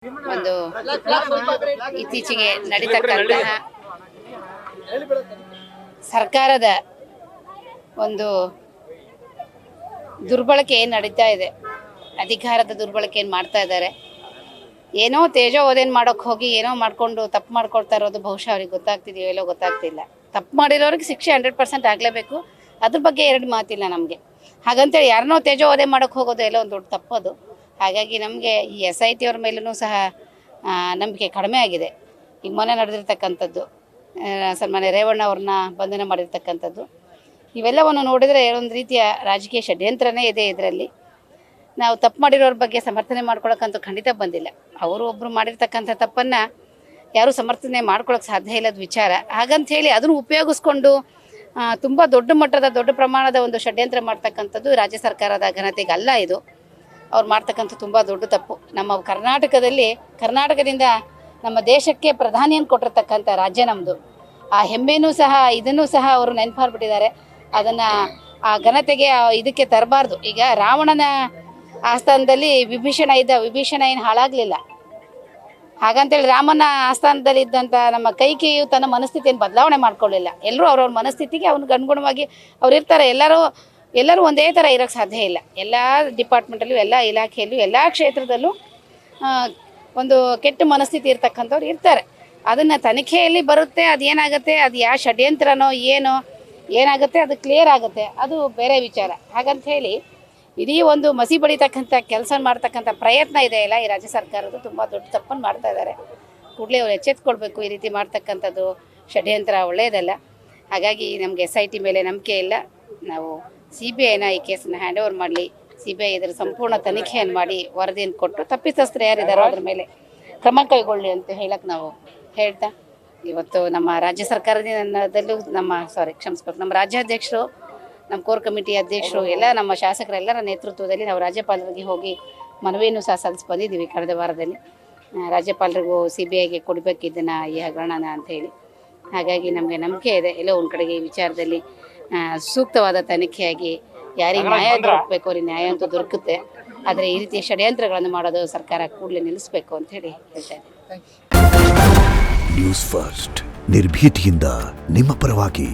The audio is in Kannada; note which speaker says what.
Speaker 1: ಒಂದು ಇತ್ತೀಚೆಗೆ ನಡೀತಕ್ಕಂತಹ ಸರ್ಕಾರದ ಒಂದು ದುರ್ಬಳಕೆ ಏನು ನಡೀತಾ ಇದೆ, ಅಧಿಕಾರದ ದುರ್ಬಳಕೆ ಏನು ಮಾಡ್ತಾ ಇದ್ದಾರೆ, ಏನೋ ತೇಜೋವಧೆಯನ್ನು ಮಾಡೋಕ್ಕೆ ಹೋಗಿ ಏನೋ ಮಾಡಿಕೊಂಡು ತಪ್ಪು ಮಾಡ್ಕೊಳ್ತಾ ಇರೋದು ಬಹುಶಃ ಅವ್ರಿಗೆ ಗೊತ್ತಾಗ್ತಿದೆಯೋ ಎಲ್ಲೋ ಗೊತ್ತಾಗ್ತಿಲ್ಲ. ತಪ್ಪು ಮಾಡಿರೋರಿಗೆ ಶಿಕ್ಷೆ 100% ಆಗಲೇಬೇಕು. ಅದ್ರ ಬಗ್ಗೆ ಎರಡು ಮಾತಿಲ್ಲ ನಮಗೆ. ಹಾಗಂತೇಳಿ ಯಾರನ್ನೋ ತೇಜೋವಧೆ ಮಾಡೋಕ್ಕೆ ಹೋಗೋದು ಎಲ್ಲೋ ಒಂದು ದೊಡ್ಡ ತಪ್ಪದು. ಹಾಗಾಗಿ ನಮಗೆ ಈ SIT ಅವ್ರ ಮೇಲೂ ಸಹ ನಂಬಿಕೆ ಕಡಿಮೆ ಆಗಿದೆ. ಈಗ ಮೊನ್ನೆ ನಡೆದಿರ್ತಕ್ಕಂಥದ್ದು ಸನ್ಮಾನ್ಯ ರೇವಣ್ಣ ಅವ್ರನ್ನ ಬಂಧನ ಮಾಡಿರ್ತಕ್ಕಂಥದ್ದು, ಇವೆಲ್ಲವನ್ನು ನೋಡಿದರೆ ಒಂದು ರೀತಿಯ ರಾಜಕೀಯ ಷಡ್ಯಂತ್ರನೇ ಇದೆ. ಇದರಲ್ಲಿ ನಾವು ತಪ್ಪು ಮಾಡಿರೋರ ಬಗ್ಗೆ ಸಮರ್ಥನೆ ಮಾಡ್ಕೊಳಕ್ಕಂತೂ ಖಂಡಿತ ಬಂದಿಲ್ಲ. ಅವರು ಒಬ್ಬರು ಮಾಡಿರ್ತಕ್ಕಂಥ ತಪ್ಪನ್ನು ಯಾರೂ ಸಮರ್ಥನೆ ಮಾಡ್ಕೊಳಕ್ಕೆ ಸಾಧ್ಯ ಇಲ್ಲದ ವಿಚಾರ. ಹಾಗಂತ ಹೇಳಿ ಅದನ್ನು ಉಪಯೋಗಿಸ್ಕೊಂಡು ತುಂಬ ದೊಡ್ಡ ಮಟ್ಟದ ದೊಡ್ಡ ಪ್ರಮಾಣದ ಒಂದು ಷಡ್ಯಂತ್ರ ಮಾಡ್ತಕ್ಕಂಥದ್ದು ರಾಜ್ಯ ಸರ್ಕಾರದ ಘನತೆಗೆ ಅಲ್ಲ. ಇದು ಅವ್ರು ಮಾಡ್ತಕ್ಕಂಥ ತುಂಬ ದೊಡ್ಡ ತಪ್ಪು. ನಮ್ಮ ಕರ್ನಾಟಕದಿಂದ ನಮ್ಮ ದೇಶಕ್ಕೆ ಪ್ರಧಾನಿಯನ್ನು ಕೊಟ್ಟಿರ್ತಕ್ಕಂಥ ರಾಜ್ಯ ನಮ್ಮದು. ಆ ಹೆಮ್ಮೆನೂ ಸಹ ಇದನ್ನೂ ಸಹ ಅವರು ನೆನಪಾರ್ಬಿಟ್ಟಿದ್ದಾರೆ. ಅದನ್ನು ಆ ಘನತೆಗೆ ಇದಕ್ಕೆ ತರಬಾರ್ದು. ಈಗ ರಾವಣನ ಆಸ್ಥಾನದಲ್ಲಿ ವಿಭೀಷಣ ಇದ್ದ, ವಿಭೀಷಣ ಏನು ಹಾಳಾಗಲಿಲ್ಲ. ಹಾಗಂತೇಳಿ ರಾಮನ ಆಸ್ಥಾನದಲ್ಲಿ ಇದ್ದಂಥ ನಮ್ಮ ಕೈಕೇಯಿಯು ತನ್ನ ಮನಸ್ಥಿತಿಯನ್ನು ಬದಲಾವಣೆ ಮಾಡ್ಕೊಳ್ಳಿಲ್ಲ. ಎಲ್ಲರೂ ಅವ್ರವ್ರ ಮನಸ್ಥಿತಿಗೆ ಅವ್ನಿಗೆ ಅನುಗುಣವಾಗಿ ಅವ್ರು ಇರ್ತಾರೆ. ಎಲ್ಲರೂ ಒಂದೇ ಥರ ಇರೋಕ್ಕೆ ಸಾಧ್ಯ ಇಲ್ಲ. ಎಲ್ಲ ಡಿಪಾರ್ಟ್ಮೆಂಟಲ್ಲೂ, ಎಲ್ಲ ಇಲಾಖೆಯಲ್ಲೂ, ಎಲ್ಲ ಕ್ಷೇತ್ರದಲ್ಲೂ ಒಂದು ಕೆಟ್ಟ ಮನಸ್ಥಿತಿ ಇರ್ತಕ್ಕಂಥವ್ರು ಇರ್ತಾರೆ. ಅದನ್ನು ತನಿಖೆಯಲ್ಲಿ ಬರುತ್ತೆ. ಅದು ಏನಾಗುತ್ತೆ, ಅದು ಯಾವ ಷಡ್ಯಂತ್ರನೋ ಏನಾಗುತ್ತೆ ಅದು ಕ್ಲಿಯರ್ ಆಗುತ್ತೆ, ಅದು ಬೇರೆ ವಿಚಾರ. ಹಾಗಂತ ಹೇಳಿ ಇಡೀ ಒಂದು ಮಸಿ ಬಳಿತಕ್ಕಂಥ ಕೆಲಸ ಮಾಡ್ತಕ್ಕಂಥ ಪ್ರಯತ್ನ ಇದೆಯಲ್ಲ ಈ ರಾಜ್ಯ ಸರ್ಕಾರದ್ದು, ತುಂಬ ದೊಡ್ಡ ತಪ್ಪನ್ನು ಮಾಡ್ತಾ ಇದ್ದಾರೆ. ಕೂಡಲೇ ಅವ್ರು ಎಚ್ಚೆತ್ಕೊಳ್ಬೇಕು. ಈ ರೀತಿ ಮಾಡ್ತಕ್ಕಂಥದ್ದು ಷಡ್ಯಂತ್ರ ಒಳ್ಳೆಯದಲ್ಲ. ಹಾಗಾಗಿ ನಮಗೆ SIT ಮೇಲೆ ನಂಬಿಕೆ ಇಲ್ಲ. ನಾವು CBIನ ಈ ಕೇಸನ್ನು ಹ್ಯಾಂಡ್ ಓವರ್ ಮಾಡಲಿ, CBI ಇದರ ಸಂಪೂರ್ಣ ತನಿಖೆಯನ್ನು ಮಾಡಿ ವರದಿಯನ್ನು ಕೊಟ್ಟು ತಪ್ಪಿತಸ್ಥರು ಯಾರಿದ್ದಾರೋ ಅದ್ರ ಮೇಲೆ ಕ್ರಮ ಕೈಗೊಳ್ಳಿ ಅಂತ ಹೇಳಕ್ಕೆ ನಾವು ಹೇಳ್ತಾ, ಇವತ್ತು ನಮ್ಮ ರಾಜ್ಯ ಸರ್ಕಾರದಲ್ಲೂ ನಮ್ಮ ರಾಜ್ಯಾಧ್ಯಕ್ಷರು, ನಮ್ಮ ಕೋರ್ ಕಮಿಟಿ ಅಧ್ಯಕ್ಷರು, ಎಲ್ಲ ನಮ್ಮ ಶಾಸಕರೆಲ್ಲರ ನೇತೃತ್ವದಲ್ಲಿ ನಾವು ರಾಜ್ಯಪಾಲರಿಗೆ ಹೋಗಿ ಮನವಿಯನ್ನು ಸಹ ಸಲ್ಲಿಸಿ ಬಂದಿದ್ದೀವಿ ಕಳೆದ ವಾರದಲ್ಲಿ. ರಾಜ್ಯಪಾಲರಿಗೂ CBIಗೆ ಕೊಡಬೇಕು ಇದನ್ನು, ಈ ಹಗರಣನ ಅಂತ ಹೇಳಿ. ಹಾಗಾಗಿ ನಮಗೆ ನಂಬಿಕೆ ಇದೆ, ಎಲ್ಲೋ ಒಂದು ಕಡೆಗೆ ಈ ವಿಚಾರದಲ್ಲಿ ಸೂಕ್ತವಾದ ತನಿಖೆಯಾಗಿ ಯಾರಿಗೆ ನ್ಯಾಯ ದೊರಕಬೇಕು ಅವ್ರಿಗೆ ನ್ಯಾಯ ಅಂತೂ ದೊರಕುತ್ತೆ. ಆದರೆ ಈ ರೀತಿಯ ಷಡ್ಯಂತ್ರಗಳನ್ನು ಮಾಡೋದು ಸರ್ಕಾರ ಕೂಡಲೇ ನಿಲ್ಲಿಸಬೇಕು ಅಂತ ಹೇಳಿ ಹೇಳ್ತಾ ಇದ್ದೀನಿ.
Speaker 2: ನ್ಯೂಸ್ ಫಸ್ಟ್ ನಿರ್ಭೀತಿಯಿಂದ ನಿಮ್ಮ ಪರವಾಗಿ.